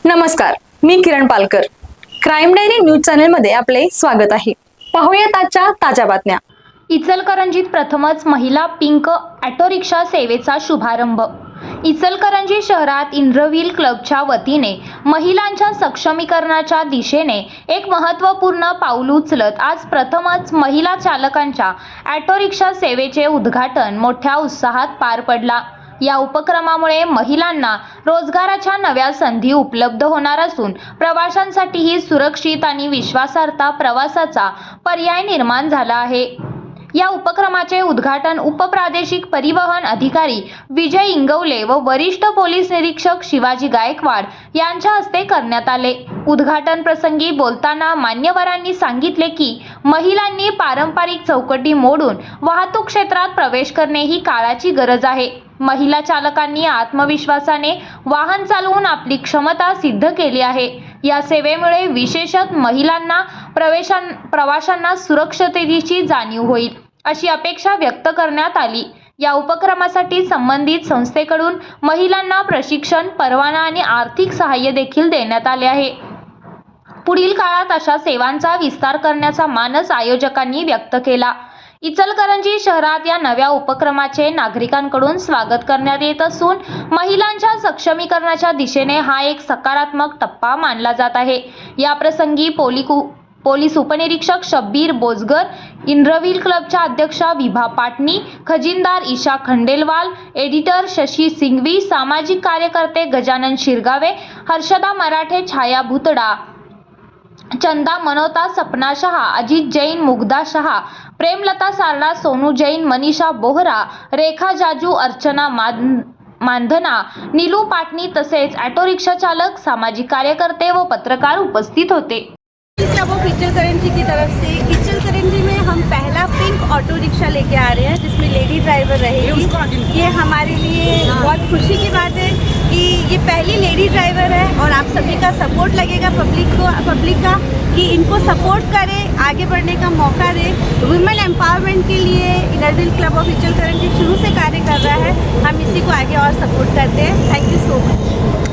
नमस्कार, मी किरण Palkar. Crime diary news चॅनलमध्ये आपले स्वागत आहे. पाहूयात आजच्या ताज्या बातम्या. इचलकरंजीत प्रथमच महिला पिंक ऑटो रिक्षा सेवेचा शुभारंभ. इचलकरंजी शहरात इंद्रव्हील क्लबच्या वतीने महिलांच्या सक्षमीकरणाच्या दिशेने एक महत्त्वपूर्ण पाऊल उचलत आज प्रथमच महिला चालकांच्या ऑटो रिक्षा सेवेचे उद्घाटन मोठ्या उत्साहात पार पडला. या उपक्रमामुळे महिलांना रोजगाराच्या नव्या संधी उपलब्ध होणार असून प्रवाशांसाठीही सुरक्षित आणि विश्वासार्ह प्रवासाचा पर्याय निर्माण झाला आहे. या उपक्रमाचे उद्घाटन उपप्रादेशिक परिवहन अधिकारी विजय इंगवले व वरिष्ठ पोलीस निरीक्षक शिवाजी गायकवाड यांच्या हस्ते करण्यात आले. उद्घाटन प्रसंगी बोलताना मान्यवरांनी सांगितले की महिलांनी पारंपरिक चौकटी मोडून वाहतूक क्षेत्रात प्रवेश करणे ही काळाची गरज आहे. महिला चालकांनी आत्मविश्वासाने वाहन चालवून आपली क्षमता सिद्ध केली आहे. या सेवेमुळे विशेषतः महिलांना प्रवाशांना सुरक्षिततेची जाणीव होईल अशी अपेक्षा व्यक्त करण्यात आली. या उपक्रमासाठी संबंधित संस्थेकडून महिलांना प्रशिक्षण, परवाना आणि आर्थिक सहाय्य देखील देण्यात आले आहे. पुढील काळात अशा सेवांचा विस्तार करण्याचा मानस आयोजकांनी व्यक्त केला. इचलकरंजी शहरात या नव्या उपक्रमाचे नागरिकांकडून स्वागत करण्यात येत असून महिलांच्या सक्षमीकरणाच्या दिशेने हा एक सकारात्मक टप्पा मानला जात आहे. या प्रसंगी पोलीस उपनिरीक्षक शब्बीर बोजगर, इंद्रव्हील क्लबच्या अध्यक्षा विभा पाटणी, खजिनदार ईशा खंडेलवाल, एडिटर शशी सिंघवी, सामाजिक कार्यकर्ते गजानन शिरगावे, हर्षदा मराठे, छाया भुतडा, चंदा मनोता, सपना शहा, अजित जैन, मुग्धा शहा, प्रेमलता सारडा, सोनू जैन, मनीषा बोहरा, रेखा जाजू, अर्चना मानधना, नीलू पाटणी तसेच ऑटो रिक्षा चालक, सामाजिक कार्यकर्ते व पत्रकार उपस्थित होते. क्लब ऑफ इचलकरंजी की तरफ से इचलकरंजी में हम पहला पिंक ऑटो रिक्शा लेके आ रहे हैं जिसमें लेडी ड्राइवर रहेगी. ये हमारे लिए बहुत खुशी की बात है कि ये पहली लेडी ड्राइवर है और आप सभी का सपोर्ट लगेगा पब्लिक का कि इनको सपोर्ट करें, आगे बढ़ने का मौका दें. वुमेन एम्पावरमेंट के लिए इंद्रव्हील क्लब ऑफ इचलकरंजी शुरू से कार्य कर रहा है. हम इसी को आगे और सपोर्ट करते हैं. Thank you so much.